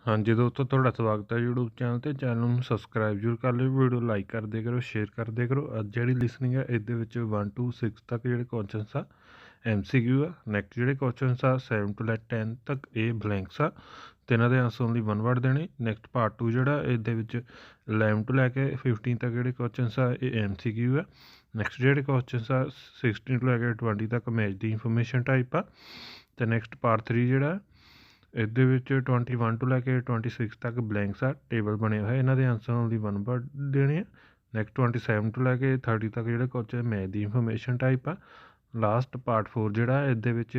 ਹਾਂਜੀ ਦੋਸਤੋ, ਤੁਹਾਡਾ ਸਵਾਗਤ ਹੈ YouTube ਚੈਨਲ ਤੇ। ਚੈਨਲ ਨੂੰ ਸਬਸਕ੍ਰਾਈਬ ਜ਼ਰੂਰ ਕਰ ਲਿਓ, ਵੀਡੀਓ ਲਾਈਕ ਕਰਦੇ ਕਰੋ, ਸ਼ੇਅਰ ਕਰਦੇ ਕਰੋ। ਅੱਜ ਜਿਹੜੀ ਲਿਸਨਿੰਗ ਹੈ ਇਹਦੇ ਵਿੱਚ 1 to 6 ਤੱਕ ਜਿਹੜੇ ਕੁਐਸਚਨਸ ਆ MCQ ਆ। ਨੈਕਸਟ ਜਿਹੜੇ ਕੁਐਸਚਨਸ ਆ 7 to 10 ਤੱਕ ਇਹ ਬਲੈਂਕਸ ਆ ਤੇ ਇਹਨਾਂ ਦੇ ਆਂਸਰ ਓਨਲੀ 1 ਵਰਡ ਦੇਣੇ। ਨੈਕਸਟ ਪਾਰਟ 2 ਜਿਹੜਾ ਇਹਦੇ ਵਿੱਚ 11 ਤੋਂ ਲੈ ਕੇ 15 ਤੱਕ ਜਿਹੜੇ ਕੁਐਸਚਨਸ ਆ ਇਹ MCQ ਆ। ਨੈਕਸਟ ਜਿਹੜੇ ਕੁਐਸਚਨਸ ਆ 16 ਤੋਂ ਲੈ ਕੇ 20 ਤੱਕ ਮੈਚ ਦੀ ਇਨਫੋਰਮੇਸ਼ਨ ਟਾਈਪ ਆ। ਤੇ ਨੈਕਸਟ ਪਾਰਟ 3 ਜਿਹੜਾ ਇਹਦੇ ਵਿੱਚ 21 ਤੋਂ ਲੈ ਕੇ 26 ਤੱਕ ਬਲੈਂਕਸ ਆ, ਟੇਬਲ ਬਣੇ ਹੋਏ, ਇਹਨਾਂ ਦੇ ਆਂਸਰ ਓਨਲੀ 1 ਵਰਡ ਦੇਣੇ ਆ। ਨੈਕਸਟ 27 ਤੋਂ ਲੈ ਕੇ 30 ਤੱਕ ਜਿਹੜੇ ਕੁਐਸਚਨ ਮੈਥ ਦੀ ਇਨਫੋਰਮੇਸ਼ਨ ਟਾਈਪ ਆ। ਲਾਸਟ ਪਾਰਟ 4 ਜਿਹੜਾ ਇਹਦੇ ਵਿੱਚ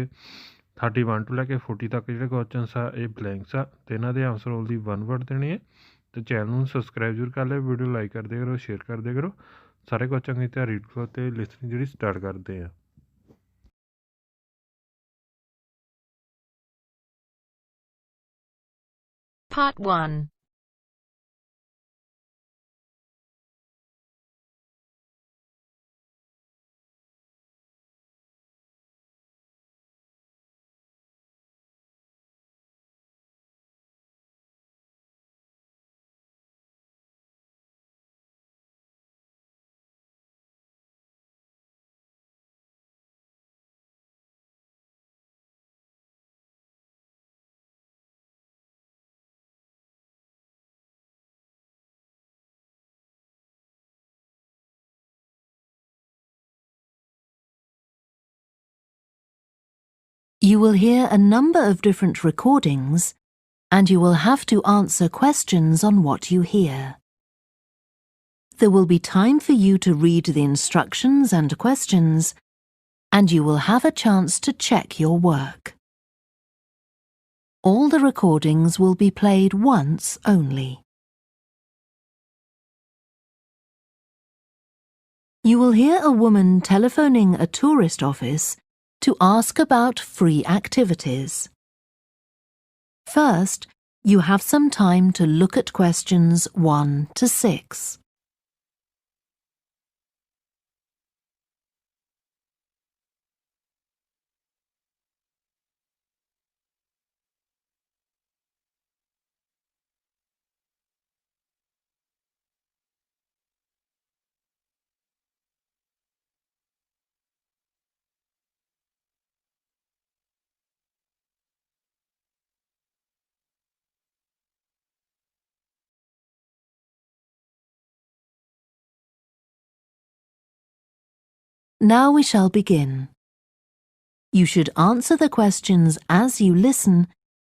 31 ਤੋਂ ਲੈ ਕੇ 40 ਤੱਕ ਜਿਹੜੇ ਕੁਐਸਚਨਸ ਆ ਇਹ ਬਲੈਂਕਸ ਆ ਤੇ ਇਹਨਾਂ ਦੇ ਆਂਸਰ ਓਨਲੀ 1 ਵਰਡ ਦੇਣੇ ਆ। ਤੇ ਚੈਨਲ ਨੂੰ ਸਬਸਕ੍ਰਾਈਬ ਜ਼ਰੂਰ ਕਰ ਲਿਓ, ਵੀਡੀਓ ਲਾਈਕ ਕਰਦੇ ਕਰੋ, ਸ਼ੇਅਰ ਕਰਦੇ ਕਰੋ। ਸਾਰੇ ਕੁਐਸਚਨ ਦੀ ਤਿਆਰੀ ਕਰੋ ਤੇ ਲਿਸਨਿੰਗ ਜਿਹੜੀ ਸਟਾਰਟ ਕਰਦੇ ਆ। Part 1. You will hear a number of different recordings, and you will have to answer questions on what you hear. There will be time for you to read the instructions and questions, and you will have a chance to check your work. All the recordings will be played once only. You will hear a woman telephoning a tourist office to ask about free activities. First, you have some time to look at questions 1 to 6. Now we shall begin. You should answer the questions as you listen,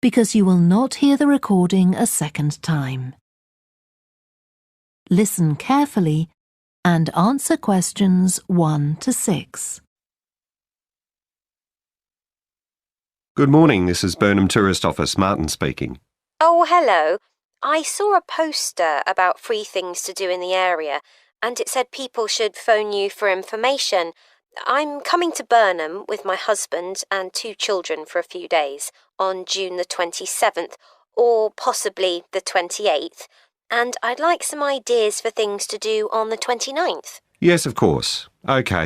because you will not hear the recording a second time. Listen carefully and answer questions 1 to 6. Good morning, this is Burnham Tourist Office, Martin speaking. Oh, hello. I saw a poster about free things to do in the area, and it said people should phone you for information. I'm coming to Burnham with my husband and 2 children for a few days on June the 27th, or possibly the 28th, and I'd like some ideas for things to do on the 29th. Yes, of course. OK.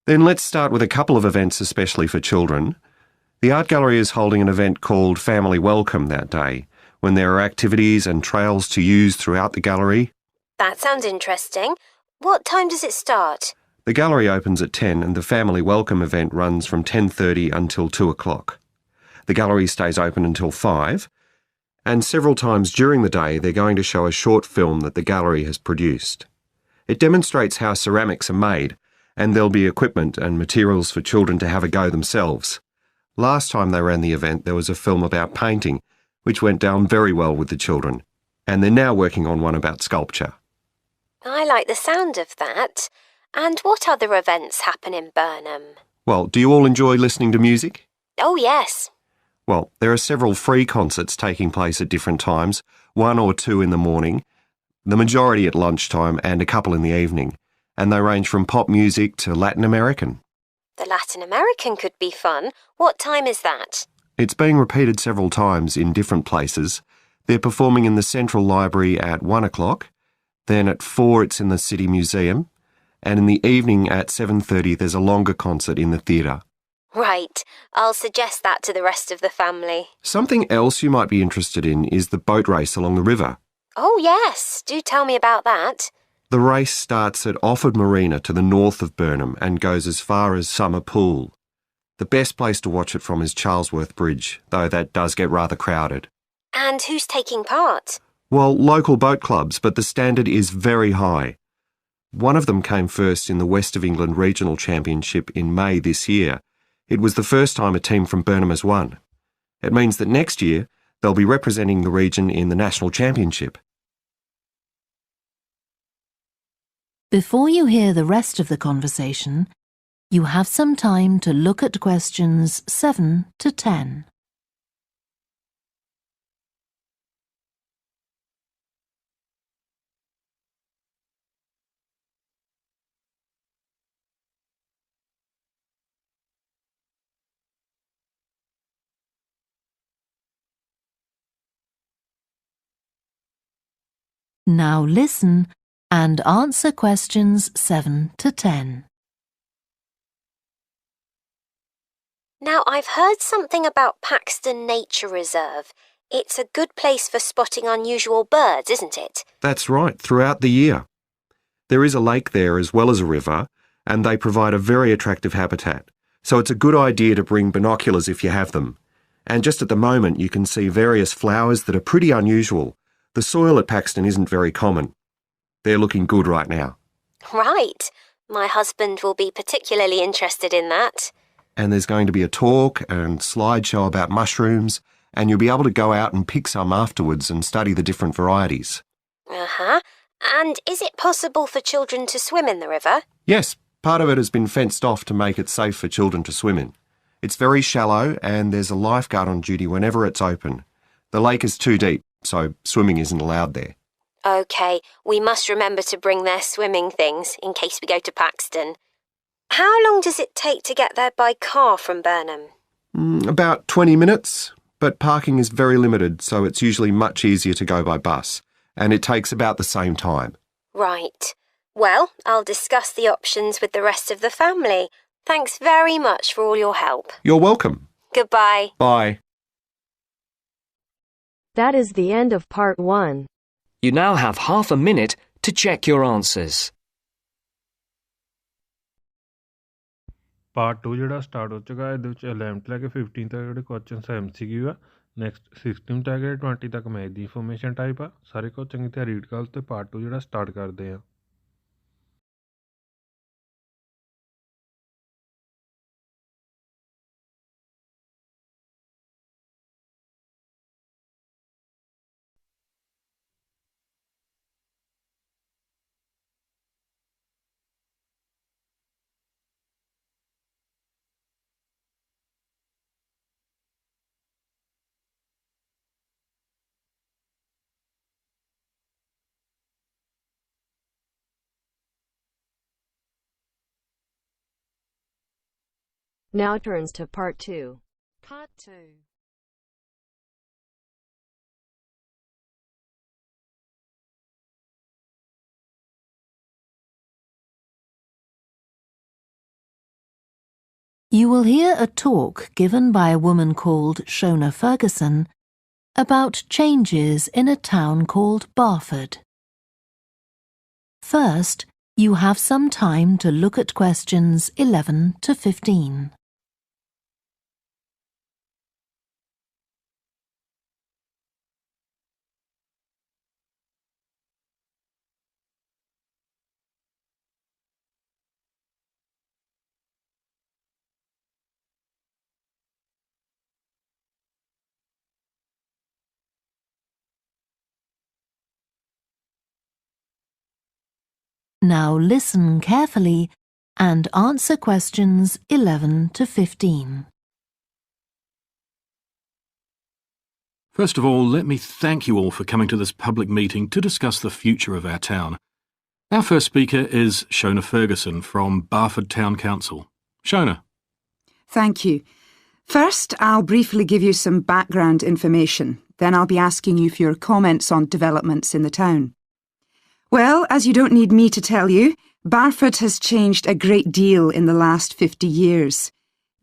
Then let's start with a couple of events especially for children. The art gallery is holding an event called Family Welcome that day, when there are activities and trails to use throughout the gallery. That sounds interesting. What time does it start? The gallery opens at 10 and the Family Welcome event runs from 10:30 until 2 o'clock. The gallery stays open until 5, and several times during the day they're going to show a short film that the gallery has produced. It demonstrates how ceramics are made, and there'll be equipment and materials for children to have a go themselves. Last time they ran the event there was a film about painting, which went down very well with the children, and they're now working on one about sculpture. I like the sound of that. And what other events happen in Burnham? Well, do you all enjoy listening to music? Oh, yes. Well, there are several free concerts taking place at different times, 1 or 2 in the morning, the majority at lunchtime and a couple in the evening, and they range from pop music to Latin American. The Latin American could be fun. What time is that? It's being repeated several times in different places. They're performing in the Central Library at 1 o'clock, then at 4 it's in the City Museum, and in the evening at 7:30 there's a longer concert in the theatre. Right, I'll suggest that to the rest of the family. Something else you might be interested in is the boat race along the river. Oh yes, do tell me about that. The race starts at Offord Marina to the north of Burnham and goes as far as Summer Pool. The best place to watch it from is Charlesworth Bridge, though that does get rather crowded. And who's taking part? Well, local boat clubs, but the standard is very high. One of them came first in the West of England Regional Championship in May this year. It was the first time a team from Burnham has won. It means that next year they'll be representing the region in the National Championship. Before you hear the rest of the conversation, you have some time to look at questions 7 to 10. Now listen and answer questions 7 to 10. Now, I've heard something about Paxton Nature Reserve. It's a good place for spotting unusual birds, isn't it? That's right, throughout the year. There is a lake there as well as a river, and they provide a very attractive habitat. So it's a good idea to bring binoculars if you have them. And just at the moment you can see various flowers that are pretty unusual. The soil at Paxton isn't very common. They're looking good right now. Right. My husband will be particularly interested in that. And there's going to be a talk and slideshow about mushrooms, and you'll be able to go out and pick some afterwards and study the different varieties. Uh-huh. And is it possible for children to swim in the river? Yes, part of it has been fenced off to make it safe for children to swim in. It's very shallow and there's a lifeguard on duty whenever it's open. The lake is too deep, so swimming isn't allowed there. OK, we must remember to bring their swimming things in case we go to Paxton. How long does it take to get there by car from Burnham? About 20 minutes, but parking is very limited, so it's usually much easier to go by bus, and it takes about the same time. Right. Well, I'll discuss the options with the rest of the family. Thanks very much for all your help. You're welcome. Goodbye. Bye. That is the end of part 1. You now have half a minute to check your answers. Part 2 ਜਿਹੜਾ start ਹੋ ਚੁੱਕਾ ਇਹਦੇ ਵਿੱਚ 11 ਲੈ ਕੇ 15 ਤੱਕ ਜਿਹੜੇ questions MCQ ਆ next 16 ਤੱਕ 20 ਤੱਕ ਮੈਥ ਦੀ ਇਨਫੋਰਮੇਸ਼ਨ ਟਾਈਪ ਆ ਸਾਰੇ ਕੁਝ ਚੰਗੀ ਤਰ੍ਹਾਂ ਰੀਡ ਕਰ ਤੇ ਪਾਰਟ 2 ਜਿਹੜਾ ਸਟਾਰਟ ਕਰਦੇ ਆ Now turns to part 2. Part 2. You will hear a talk given by a woman called Shona Ferguson about changes in a town called Barford. First, you have some time to look at questions 11 to 15. Now listen carefully and answer questions 11 to 15. First of all, let me thank you all for coming to this public meeting to discuss the future of our town. Our first speaker is Shona Ferguson from Barford Town Council. Shona. Thank you. First, I'll briefly give you some background information. Then I'll be asking you for your comments on developments in the town. Well, as you don't need me to tell you, Barford has changed a great deal in the last 50 years.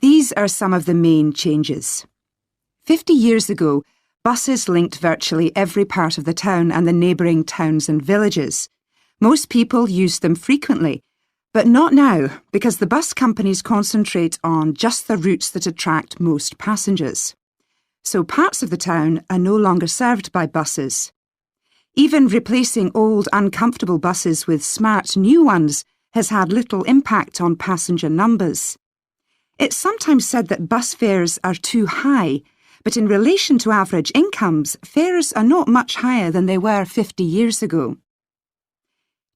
These are some of the main changes. 50 years ago, buses linked virtually every part of the town and the neighbouring towns and villages. Most people used them frequently, but not now, because the bus companies concentrate on just the routes that attract most passengers. So parts of the town are no longer served by buses. Even replacing old, uncomfortable buses with smart new ones has had little impact on passenger numbers. It's sometimes said that bus fares are too high, but in relation to average incomes, fares are not much higher than they were 50 years ago.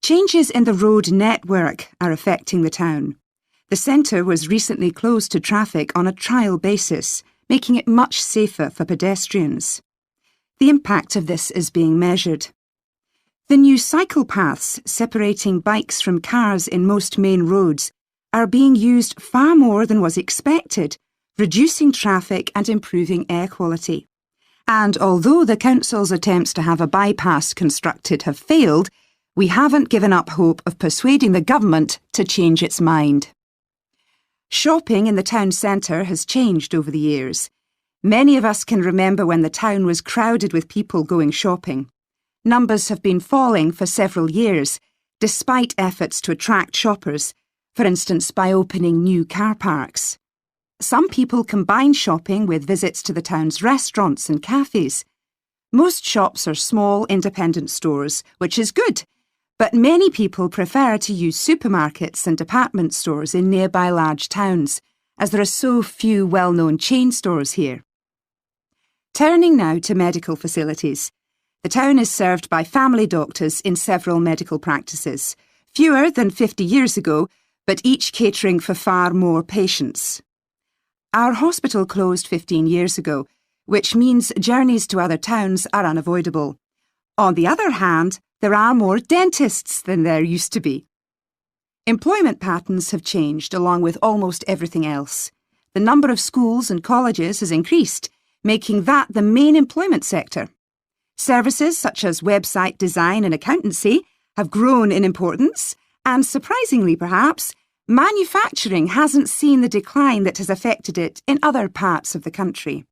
Changes in the road network are affecting the town. The centre was recently closed to traffic on a trial basis, making it much safer for pedestrians. The impact of this is being measured. The new cycle paths separating bikes from cars in most main roads are being used far more than was expected, reducing traffic and improving air quality. And although the council's attempts to have a bypass constructed have failed, we haven't given up hope of persuading the government to change its mind. Shopping in the town centre has changed over the years. Many of us can remember when the town was crowded with people going shopping. Numbers have been falling for several years, despite efforts to attract shoppers, for instance by opening new car parks. Some people combine shopping with visits to the town's restaurants and cafes. Most shops are small independent stores, which is good, but many people prefer to use supermarkets and department stores in nearby large towns, as there are so few well-known chain stores here. Turning now to medical facilities. The town is served by family doctors in several medical practices, fewer than 50 years ago, but each catering for far more patients. Our hospital closed 15 years ago, which means journeys to other towns are unavoidable. On the other hand, there are more dentists than there used to be. Employment patterns have changed along with almost everything else. The number of schools and colleges has increased, making that the main employment sector. Services such as website design and accountancy have grown in importance, and surprisingly perhaps, manufacturing hasn't seen the decline that has affected it in other parts of the country.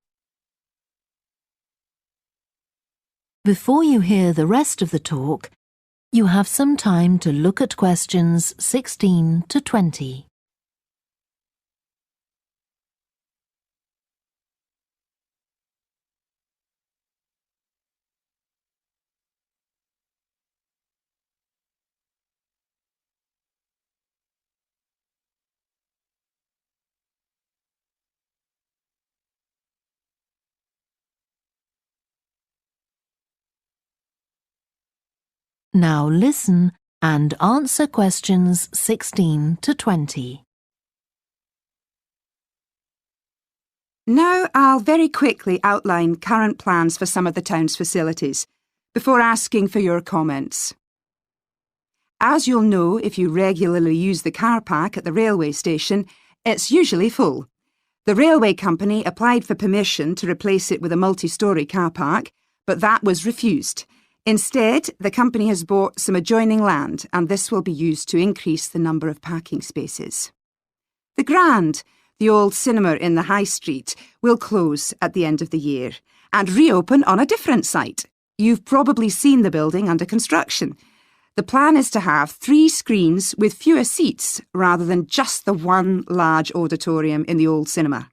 Before you hear the rest of the talk, you have some time to look at questions 16 to 20. Now listen and answer questions 16 to 20. Now I'll very quickly outline current plans for some of the town's facilities, before asking for your comments. As you'll know if you regularly use the car park at the railway station, it's usually full. The railway company applied for permission to replace it with a multi-storey car park, but that was refused. Instead, the company has bought some adjoining land, and this will be used to increase the number of parking spaces. The Grand, the old cinema in the High Street, will close at the end of the year and reopen on a different site. You've probably seen the building under construction. The plan is to have 3 screens with fewer seats rather than just the one large auditorium in the old cinema.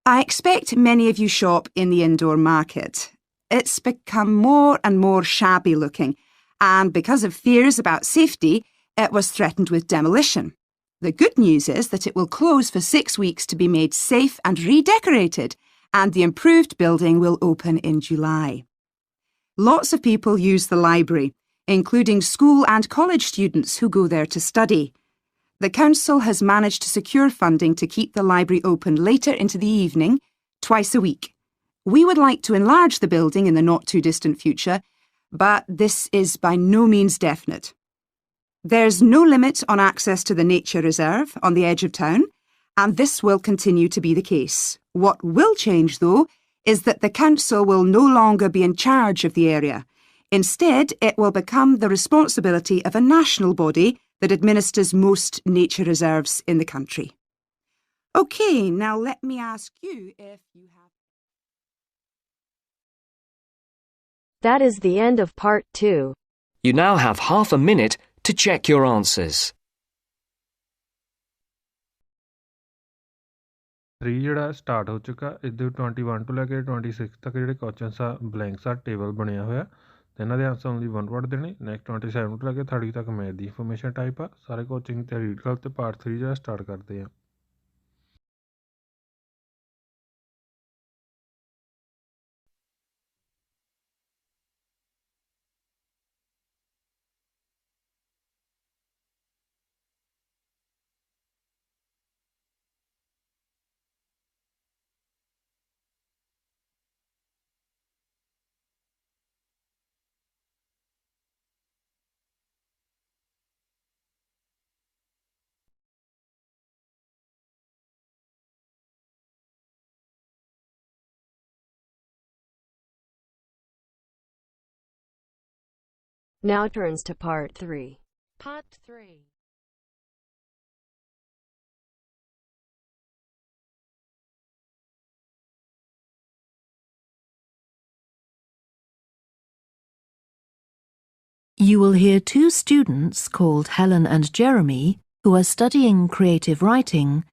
I expect many of you shop in the indoor market. It's become more and more shabby looking, and because of fears about safety, it was threatened with demolition. The good news is that it will close for 6 weeks to be made safe and redecorated, and the improved building will open in July. Lots of people use the library, including school and college students who go there to study. The council has managed to secure funding to keep the library open later into the evening, twice a week. We would like to enlarge the building in the not-too-distant future, but this is by no means definite. There's no limit on access to the nature reserve on the edge of town, and this will continue to be the case. What will change, though, is that the council will no longer be in charge of the area. Instead, it will become the responsibility of a national body that administers most nature reserves in the country. OK, now let me ask you if you have... That is the end of part 2. You now have half a minute to check your answers. 3 ਜਿਹੜਾ start ਹੋ ਚੁੱਕਾ। ਇਹਦੇ 21 ਤੋਂ ਲੈ ਕੇ 26 ਤੱਕ ਜਿਹੜੇ questions ਆ blanks ਆ ਟੇਬਲ ਬਣਿਆ ਹੋਇਆ ਤੇ ਇਹਨਾਂ ਦੇ ਆਂਸਰ ਓਨਲੀ 1 ਵਰਡ ਦੇਣੇ। ਨੈਕਸਟ 27 ਤੋਂ ਲੈ ਕੇ 30 ਤੱਕ ਮੈਥ ਦੀ ਇਨਫੋਰਮੇਸ਼ਨ ਟਾਈਪ ਆ। ਸਾਰੇ ਕੋਚਿੰਗ ਤੇ ਰੀਡ ਕਰ ਤੇ ਪਾਰਟ 3 ਜਿਹੜਾ ਸਟਾਰਟ ਕਰਦੇ ਆ। Now turns to part 3. Part 3. You will hear two students called Helen and Jeremy, who are studying creative writing,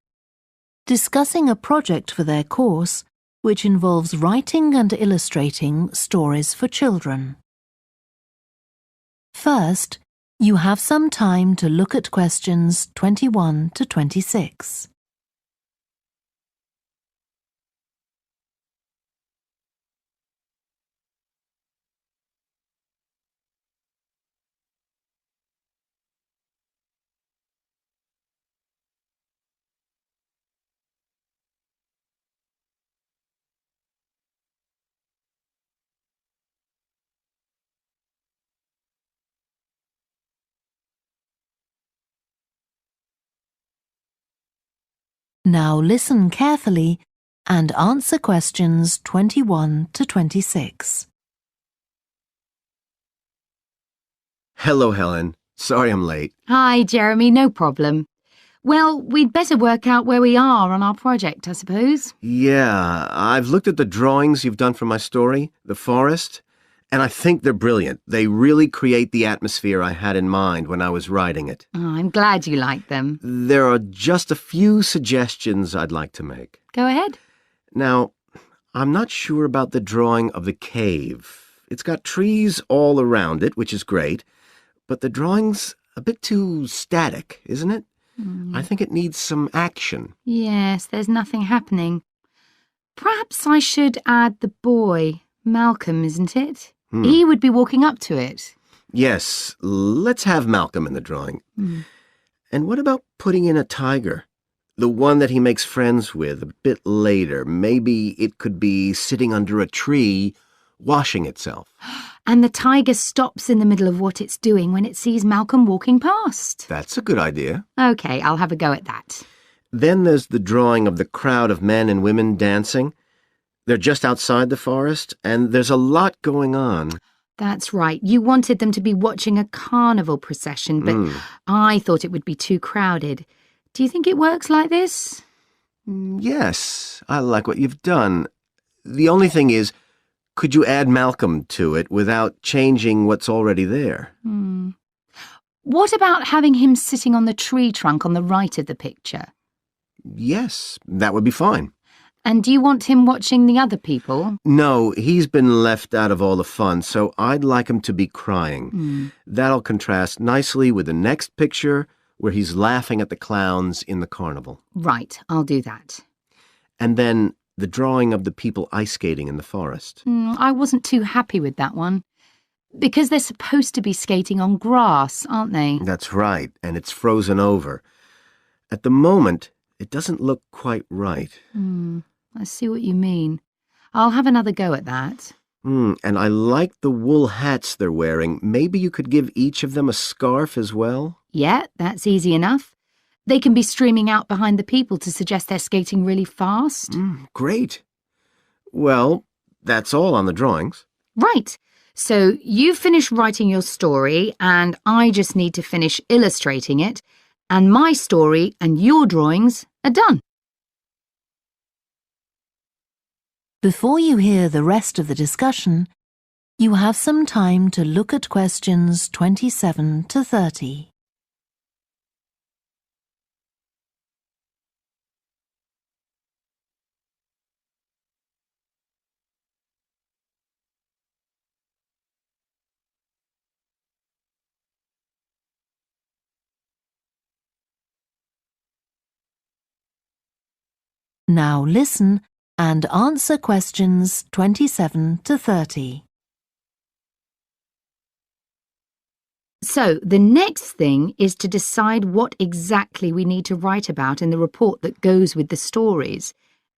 discussing a project for their course which involves writing and illustrating stories for children. First, you have some time to look at questions 21 to 26. Now listen carefully and answer questions 21 to 26. Hello, Helen. Sorry I'm late. Hi, Jeremy, no problem. Well, we'd better work out where we are on our project, I suppose. Yeah, I've looked at the drawings you've done for my story, The Forest, and I think they're brilliant. They really create the atmosphere I had in mind when I was writing it. Oh, I'm glad you like them. There are just a few suggestions I'd like to make. Go ahead. Now, I'm not sure about the drawing of the cave. It's got trees all around it, which is great, but the drawing's a bit too static, isn't it? I think it needs some action. Yes, there's nothing happening. Perhaps I should add the boy, Malcolm, isn't it? He would be walking up to it. Yes, let's have Malcolm in the drawing. And what about putting in a tiger? The one that he makes friends with a bit later. Maybe it could be sitting under a tree, washing itself. And the tiger stops in the middle of what it's doing when it sees Malcolm walking past. That's a good idea. OK, I'll have a go at that. Then there's the drawing of the crowd of men and women dancing. They're just outside the forest, and there's a lot going on. That's right. You wanted them to be watching a carnival procession, but I thought it would be too crowded. Do you think it works like this? Yes, I like what you've done. The only thing is, could you add Malcolm to it without changing what's already there? What about having him sitting on the tree trunk on the right of the picture? Yes, that would be fine. And do you want him watching the other people? No, he's been left out of all the fun, so I'd like him to be crying. That'll contrast nicely with the next picture where he's laughing at the clowns in the carnival. Right, I'll do that. And then the drawing of the people ice skating in the forest. I wasn't too happy with that one. Because they're supposed to be skating on grass, aren't they? That's right, and it's frozen over. At the moment, it doesn't look quite right. I see what you mean. I'll have another go at that. And I like the wool hats they're wearing. Maybe you could give each of them a scarf as well? Yeah, that's easy enough. They can be streaming out behind the people to suggest they're skating really fast. Great. Well, that's all on the drawings. Right. So you finish writing your story and I just need to finish illustrating it, and my story and your drawings are done. Before you hear the rest of the discussion, you have some time to look at questions 27 to 30. Now listen and answer questions 27 to 30. So, the next thing is to decide what exactly we need to write about in the report that goes with the stories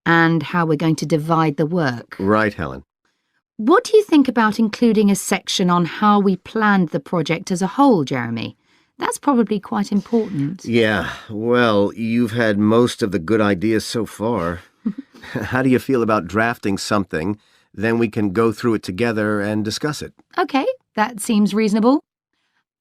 and how we're going to divide the work. Right, Helen. What do you think about including a section on how we planned the project as a whole, Jeremy? That's probably quite important. Yeah, well, you've had most of the good ideas so far. How do you feel about drafting something? Then we can go through it together and discuss it. OK, that seems reasonable.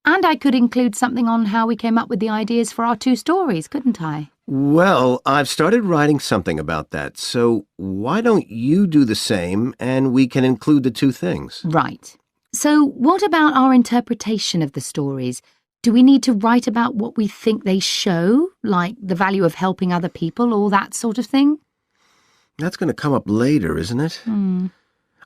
And I could include something on how we came up with the ideas for our two stories, couldn't I? Well, I've started writing something about that, so why don't you do the same and we can include the two things? Right. So what about our interpretation of the stories? Do we need to write about what we think they show, like the value of helping other people or that sort of thing? That's going to come up later, isn't it?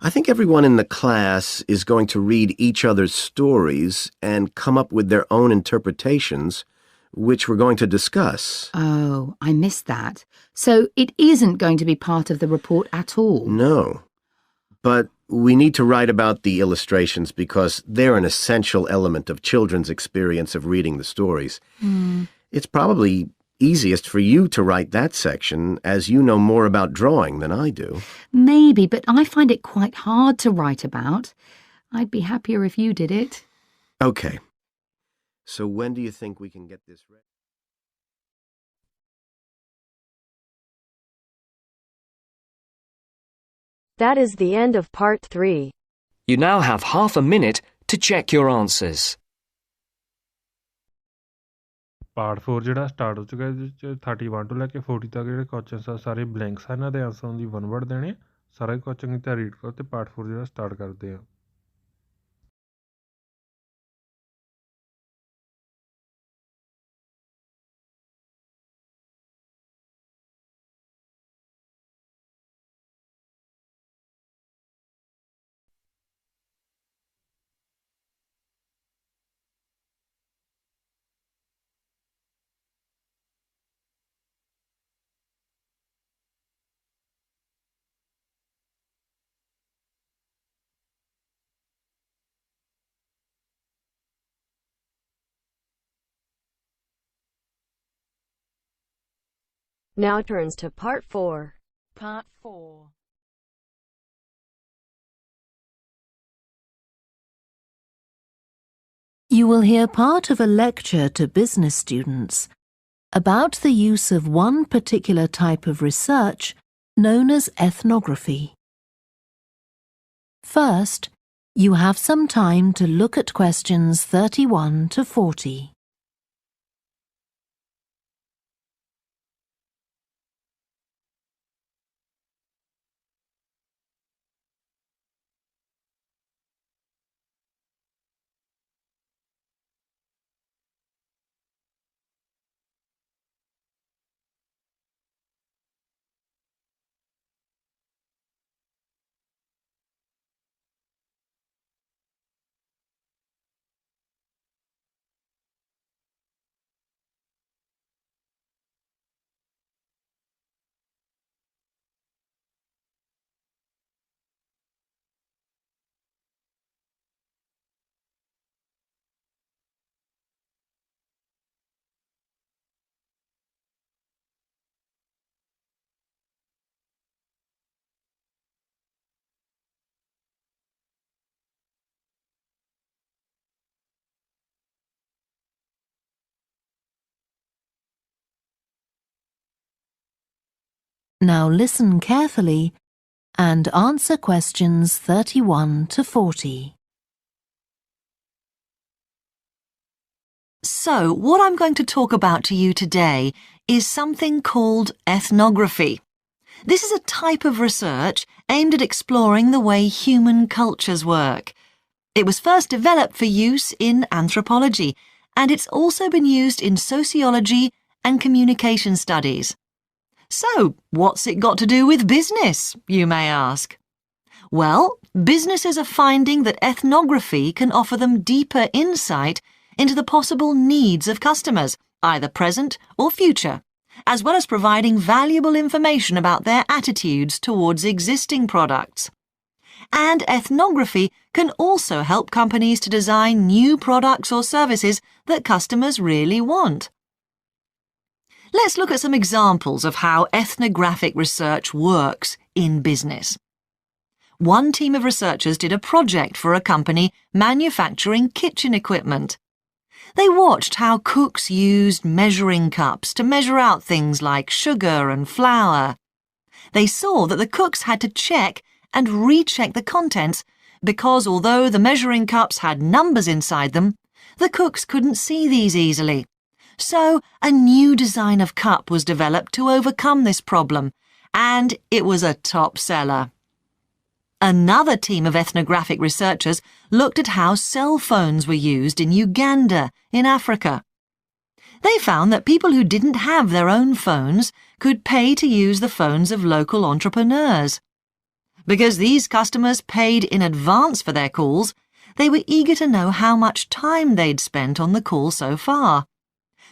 I think everyone in the class is going to read each other's stories and come up with their own interpretations, which we're going to discuss. Oh, I missed that. So it isn't going to be part of the report at all? No. But we need to write about the illustrations because they're an essential element of children's experience of reading the stories. It's probably easiest for you to write that section, as you know more about drawing than I do. Maybe, but I find it quite hard to write about. I'd be happier if you did it. Okay. So when do you think we can get this ready? That is the end of part 3. You now have half a minute to check your answers. Part 4 ਜਿਹੜਾ start ਹੋ ਚੁੱਕਾ ਇਹਦੇ ਵਿੱਚ 31 ਤੋਂ ਲੈ ਕੇ 40 ਤੱਕ ਜਿਹੜੇ questions ਆ ਸਾਰੇ ਬਲੈਂਕਸ ਆ ਇਹਨਾਂ ਦੇ ਆਨਸਰ ਦੀ ਵਨ ਵਰਡ ਦੇਣੇ ਸਾਰਾ ਕੁਐਸਚਨ ਚੰਗੀ ਤਰ੍ਹਾਂ ਰੀਡ ਕਰੋ ਤੇ ਪਾਰਟ 4 ਜਿਹੜਾ ਸਟਾਰਟ ਕਰਦੇ ਆ Now turns to part 4. Part 4. You will hear part of a lecture to business students about the use of one particular type of research known as ethnography. First, you have some time to look at questions 31 to 40. Now listen carefully and answer questions 31 to 40. So, what I'm going to talk about to you today is something called ethnography. This is a type of research aimed at exploring the way human cultures work. It was first developed for use in anthropology, and it's also been used in sociology and communication studies. So, what's it got to do with business, you may ask? Well, businesses are finding that ethnography can offer them deeper insight into the possible needs of customers, either present or future, as well as providing valuable information about their attitudes towards existing products. And ethnography can also help companies to design new products or services that customers really want. Let's look at some examples of how ethnographic research works in business. One team of researchers did a project for a company manufacturing kitchen equipment. They watched how cooks used measuring cups to measure out things like sugar and flour. They saw that the cooks had to check and recheck the contents because although the measuring cups had numbers inside them, the cooks couldn't see these easily. So a new design of cup was developed to overcome this problem, and it was a top seller. Another team of ethnographic researchers looked at how cell phones were used in Uganda, in Africa. They found that people who didn't have their own phones could pay to use the phones of local entrepreneurs. Because these customers paid in advance for their calls, they were eager to know how much time they'd spent on the call so far.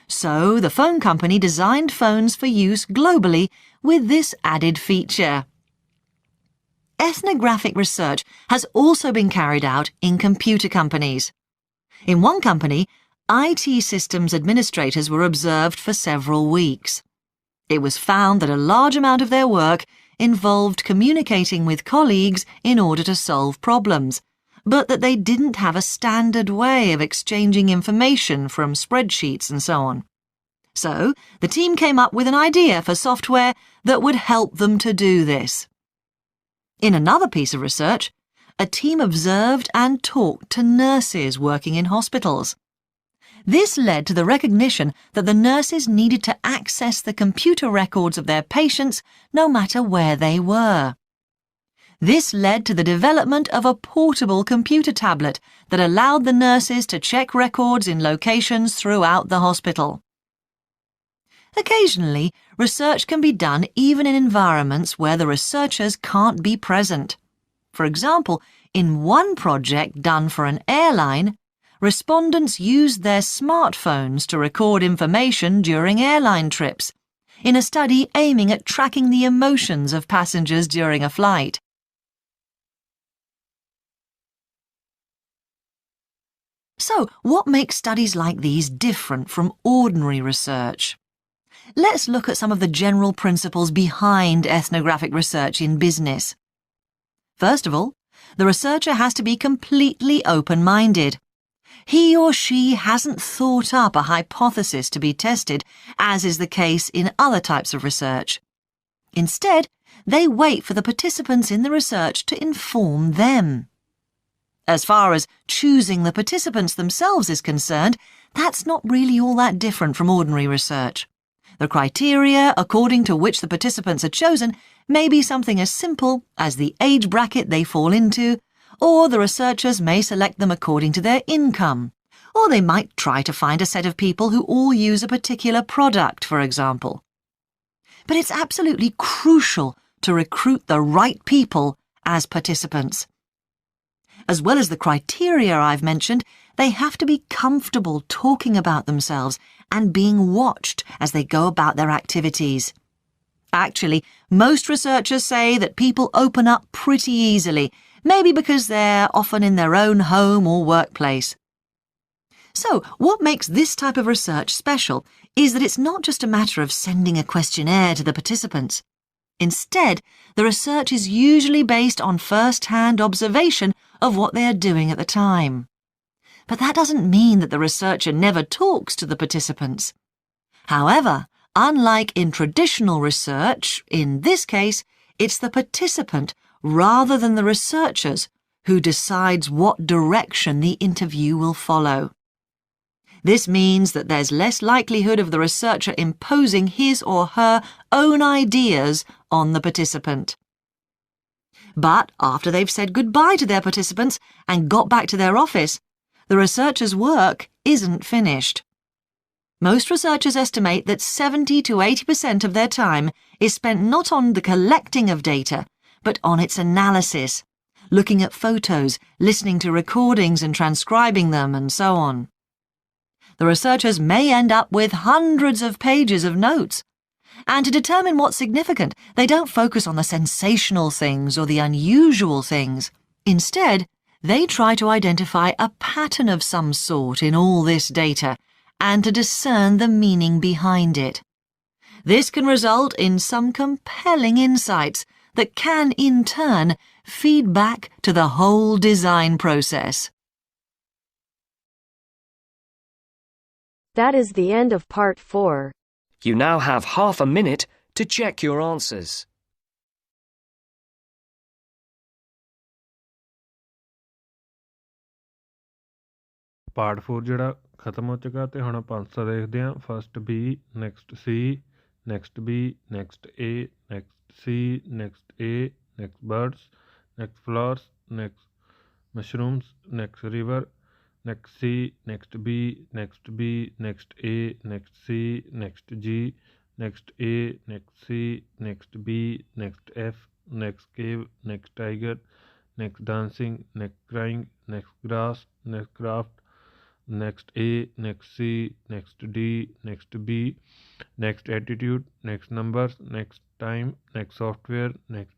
So the phone company designed phones for use globally with this added feature. Ethnographic research has also been carried out in computer companies. In one company, IT systems administrators were observed for several weeks. It was found that a large amount of their work involved communicating with colleagues in order to solve problems, but that they didn't have a standard way of exchanging information from spreadsheets and so on. So, the team came up with an idea for software that would help them to do this. In another piece of research, a team observed and talked to nurses working in hospitals. This led to the recognition that the nurses needed to access the computer records of their patients no matter where they were. This led to the development of a portable computer tablet that allowed the nurses to check records in locations throughout the hospital. Occasionally, research can be done even in environments where the researchers can't be present. For example, in one project done for an airline, respondents used their smartphones to record information during airline trips, in a study aiming at tracking the emotions of passengers during a flight. So, what makes studies like these different from ordinary research? Let's look at some of the general principles behind ethnographic research in business. First of all, the researcher has to be completely open-minded. He or she hasn't thought up a hypothesis to be tested, as is the case in other types of research. Instead, they wait for the participants in the research to inform them. As far as choosing the participants themselves is concerned, that's not really all that different from ordinary research. The criteria according to which the participants are chosen may be something as simple as the age bracket they fall into, or the researchers may select them according to their income, or they might try to find a set of people who all use a particular product, for example. But it's absolutely crucial to recruit the right people as participants. As well as the criteria I've mentioned, they have to be comfortable talking about themselves and being watched as they go about their activities. Actually, most researchers say that people open up pretty easily, maybe because they're often in their own home or workplace. So, what makes this type of research special is that it's not just a matter of sending a questionnaire to the participants. Instead, the research is usually based on first-hand observation of what they are doing at the time. But that doesn't mean that the researcher never talks to the participants. However, unlike in traditional research, in this case, it's the participant rather than the researchers who decides what direction the interview will follow. This means that there's less likelihood of the researcher imposing his or her own ideas on the participant. But after they've said goodbye to their participants and got back to their office, the researcher's work isn't finished. Most researchers estimate that 70 to 80% of their time is spent not on the collecting of data, but on its analysis, looking at photos, listening to recordings and transcribing them, and so on. The researchers may end up with hundreds of pages of notes. And to determine what's significant, they don't focus on the sensational things or the unusual things. Instead, they try to identify a pattern of some sort in all this data and to discern the meaning behind it. This can result in some compelling insights that can, in turn, feed back to the whole design process. That is the end of part 4. You now have half a minute to check your answers. Part 4 ਜਿਹੜਾ ਖਤਮ ਹੋ ਚੁੱਕਾ ਤੇ ਹੁਣ ਆਪਾਂ answer ਦੇਖਦੇ ਹਾਂ। First B, next C, next B, next A, next C, next A, next birds, next flowers, next mushrooms, next river, next C, next B, next B, next A, next C, next G, next A, next C, next B, next F, next cave, next tiger, next dancing, next crying, next grass, next craft, next A, next C, next D, next B, next attitude, next numbers, next time, next software, next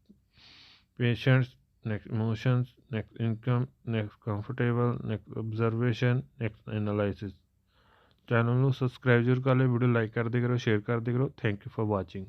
patience, next emotions, next income, next comfortable, next observation, next analysis। Channel ਨੂੰ subscribe ਜ਼ਰੂਰ ਕਰ ਲਿਓ, video like ਕਰਦੇ ਕਰੋ, share ਕਰਦੇ ਕਰੋ। Thank you for watching.